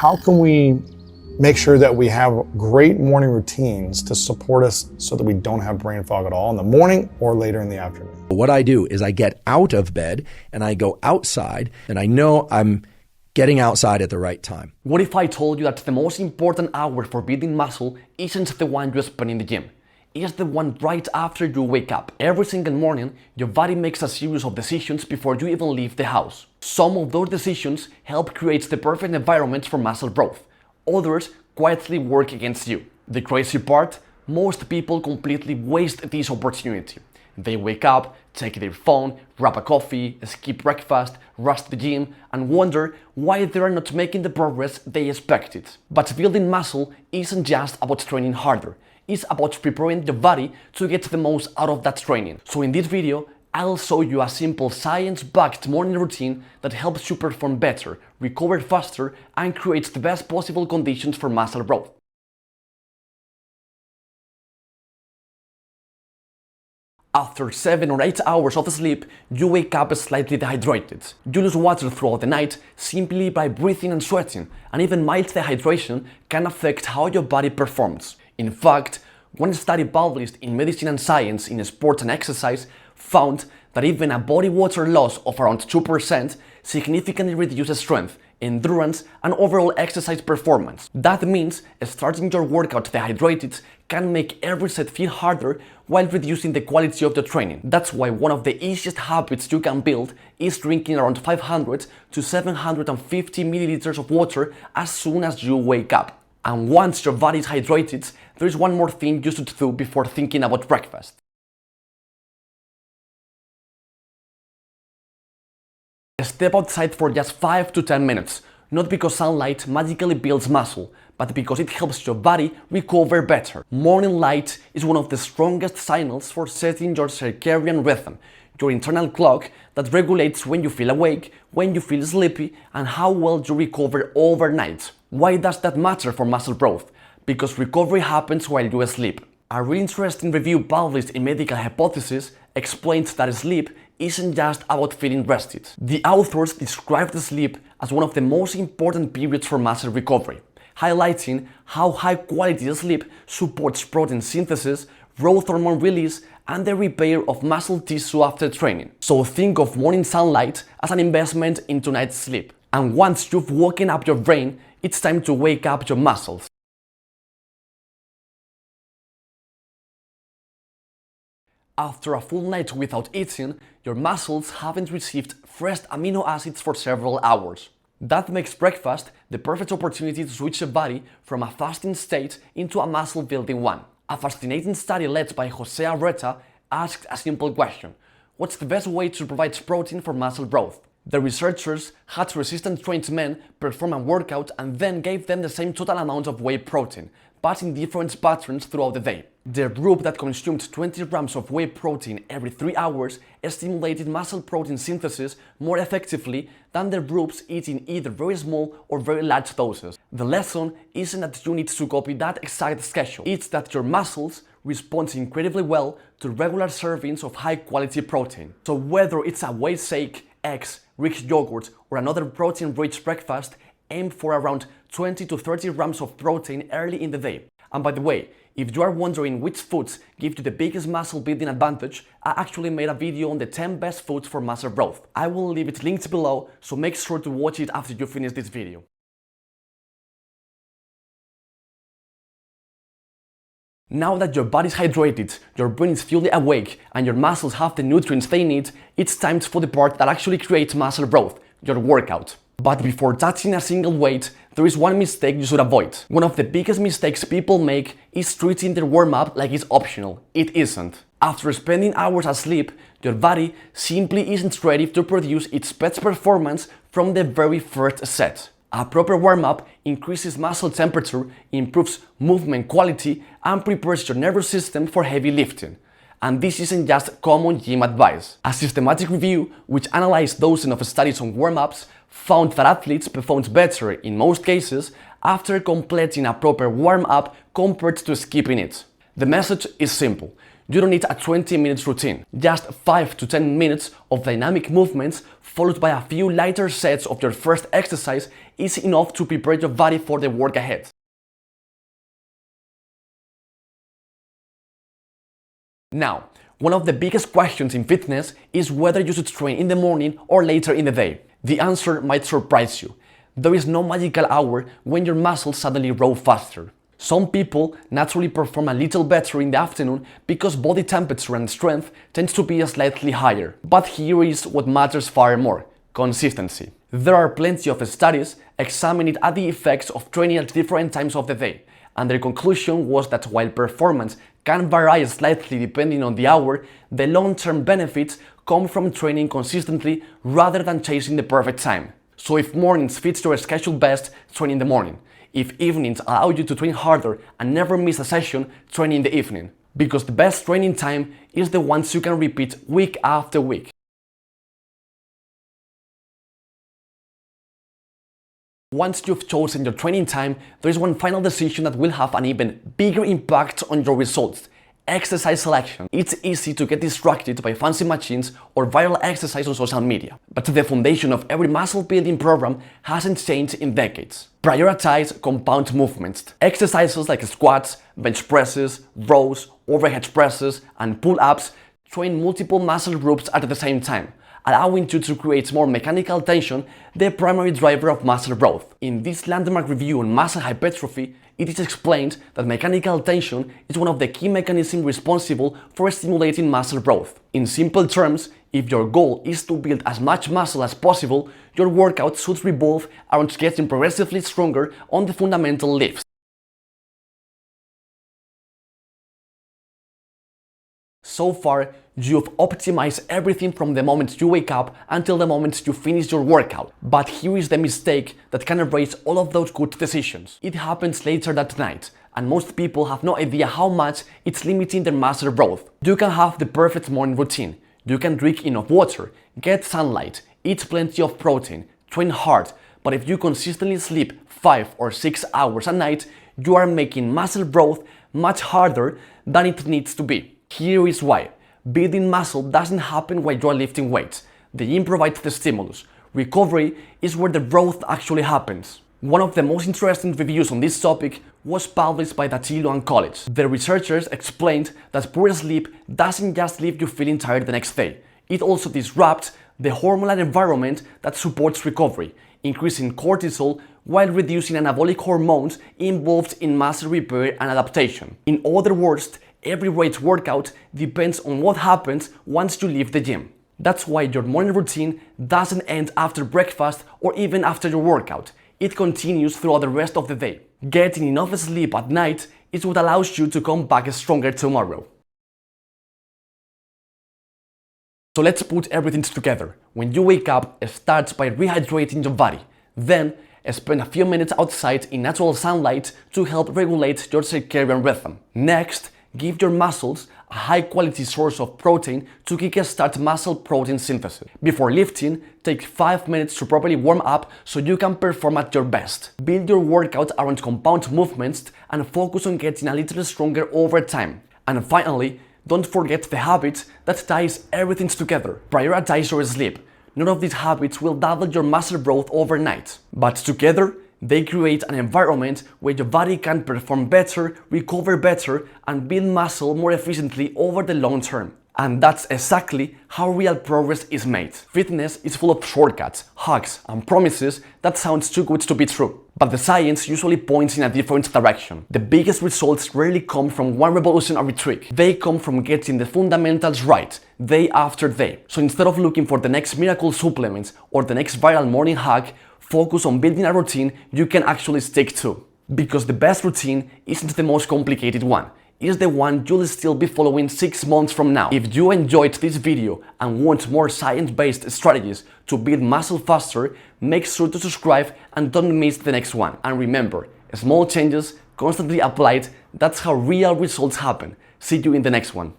How can we make sure that we have great morning routines to support us so that we don't have brain fog at all in the morning or later in the afternoon? What I do is I get out of bed and I go outside, and I know I'm getting outside at the right time. What if I told you that the most important hour for building muscle isn't the one you spend in the gym? It's the one right after you wake up. Every single morning, your body makes a series of decisions before you even leave the house. Some of those decisions help create the perfect environment for muscle growth. Others quietly work against you. The crazy part? Most people completely waste this opportunity. They wake up, take their phone, grab a coffee, skip breakfast, rush to the gym, and wonder why they are not making the progress they expected. But building muscle isn't just about training harder. It's about preparing your body to get the most out of that training. So in this video, I'll show you a simple science-backed morning routine that helps you perform better, recover faster, and creates the best possible conditions for muscle growth. After 7 or 8 hours of sleep, you wake up slightly dehydrated. You lose water throughout the night simply by breathing and sweating, and even mild dehydration can affect how your body performs. In fact, one study published in Medicine and Science in Sports and Exercise found that even a body water loss of around 2% significantly reduces strength, endurance, and overall exercise performance. That means starting your workout dehydrated can make every set feel harder while reducing the quality of the training. That's why one of the easiest habits you can build is drinking around 500 to 750 milliliters of water as soon as you wake up. And once your body is hydrated, there is one more thing you should do before thinking about breakfast. Step outside for just 5 to 10 minutes, not because sunlight magically builds muscle, but because it helps your body recover better. Morning light is one of the strongest signals for setting your circadian rhythm, your internal clock that regulates when you feel awake, when you feel sleepy, and how well you recover overnight. Why does that matter for muscle growth? Because recovery happens while you sleep. A really interesting review published in Medical Hypothesis explains that sleep isn't just about feeling rested. The authors described sleep as one of the most important periods for muscle recovery, highlighting how high-quality sleep supports protein synthesis, growth hormone release, and the repair of muscle tissue after training. So think of morning sunlight as an investment into night's sleep. And once you've woken up your brain, it's time to wake up your muscles. After a full night without eating, your muscles haven't received fresh amino acids for several hours. That makes breakfast the perfect opportunity to switch your body from a fasting state into a muscle-building one. A fascinating study led by Jose Arreta asked a simple question: what's the best way to provide protein for muscle growth? The researchers had resistance trained men perform a workout and then gave them the same total amount of whey protein, but in different patterns throughout the day. The group that consumed 20 grams of whey protein every 3 hours stimulated muscle protein synthesis more effectively than the groups eating either very small or very large doses. The lesson isn't that you need to copy that exact schedule, it's that your muscles respond incredibly well to regular servings of high-quality protein. So whether it's a whey shake, eggs, Greek yogurt, or another protein-rich breakfast, aim for around 20 to 30 grams of protein early in the day. And by the way, if you are wondering which foods give you the biggest muscle building advantage, I actually made a video on the 10 best foods for muscle growth. I will leave it linked below, so make sure to watch it after you finish this video. Now that your body is hydrated, your brain is fully awake, and your muscles have the nutrients they need, it's time for the part that actually creates muscle growth, your workout. But before touching a single weight, there is one mistake you should avoid. One of the biggest mistakes people make is treating their warm-up like it's optional. It isn't. After spending hours asleep, your body simply isn't ready to produce its best performance from the very first set. A proper warm-up increases muscle temperature, improves movement quality, and prepares your nervous system for heavy lifting. And this isn't just common gym advice. A systematic review, which analyzed dozens of studies on warm-ups, found that athletes performed better in most cases after completing a proper warm-up compared to skipping it. The message is simple. You don't need a 20 minutes routine. Just 5 to 10 minutes of dynamic movements followed by a few lighter sets of your first exercise is enough to prepare your body for the work ahead. Now, one of the biggest questions in fitness is whether you should train in the morning or later in the day. The answer might surprise you. There is no magical hour when your muscles suddenly grow faster. Some people naturally perform a little better in the afternoon because body temperature and strength tends to be slightly higher. But here is what matters far more: consistency. There are plenty of studies examining the effects of training at different times of the day, and their conclusion was that while performance can vary slightly depending on the hour, the long-term benefits come from training consistently rather than chasing the perfect time. So if mornings fit your schedule best, train in the morning. If evenings allow you to train harder and never miss a session, train in the evening. Because the best training time is the ones you can repeat week after week. Once you've chosen your training time, there is one final decision that will have an even bigger impact on your results: exercise selection. It's easy to get distracted by fancy machines or viral exercise on social media, but the foundation of every muscle building program hasn't changed in decades. Prioritize compound movements. Exercises like squats, bench presses, rows, overhead presses, and pull-ups train multiple muscle groups at the same time, allowing you to create more mechanical tension, the primary driver of muscle growth. In this landmark review on muscle hypertrophy, it is explained that mechanical tension is one of the key mechanisms responsible for stimulating muscle growth. In simple terms, if your goal is to build as much muscle as possible, your workout should revolve around getting progressively stronger on the fundamental lifts. So far, you've optimized everything from the moment you wake up until the moment you finish your workout. But here is the mistake that can erase all of those good decisions. It happens later that night, and most people have no idea how much it's limiting their muscle growth. You can have the perfect morning routine. You can drink enough water, get sunlight, eat plenty of protein, train hard, but if you consistently sleep 5 or 6 hours a night, you are making muscle growth much harder than it needs to be. Here is why. Building muscle doesn't happen while you are lifting weights. The gym provides the stimulus. Recovery is where the growth actually happens. One of the most interesting reviews on this topic was published by Dattilo College. The researchers explained that poor sleep doesn't just leave you feeling tired the next day. It also disrupts the hormonal environment that supports recovery, increasing cortisol while reducing anabolic hormones involved in muscle repair and adaptation. In other words, every great workout depends on what happens once you leave the gym. That's why your morning routine doesn't end after breakfast or even after your workout. It continues throughout the rest of the day. Getting enough sleep at night is what allows you to come back stronger tomorrow. So let's put everything together. When you wake up, start by rehydrating your body. Then, spend a few minutes outside in natural sunlight to help regulate your circadian rhythm. Next, give your muscles a high-quality source of protein to kickstart muscle protein synthesis. Before lifting, take 5 minutes to properly warm up so you can perform at your best. Build your workout around compound movements and focus on getting a little stronger over time. And finally, don't forget the habit that ties everything together. Prioritize your sleep. None of these habits will double your muscle growth overnight, but together, they create an environment where your body can perform better, recover better, and build muscle more efficiently over the long term. And that's exactly how real progress is made. Fitness is full of shortcuts, hacks, and promises that sound too good to be true. But the science usually points in a different direction. The biggest results rarely come from one revolutionary trick. They come from getting the fundamentals right, day after day. So instead of looking for the next miracle supplements or the next viral morning hack, focus on building a routine you can actually stick to. Because the best routine isn't the most complicated one. It's the one you'll still be following 6 months from now. If you enjoyed this video and want more science-based strategies to build muscle faster, make sure to subscribe and don't miss the next one. And remember, small changes constantly applied, that's how real results happen. See you in the next one.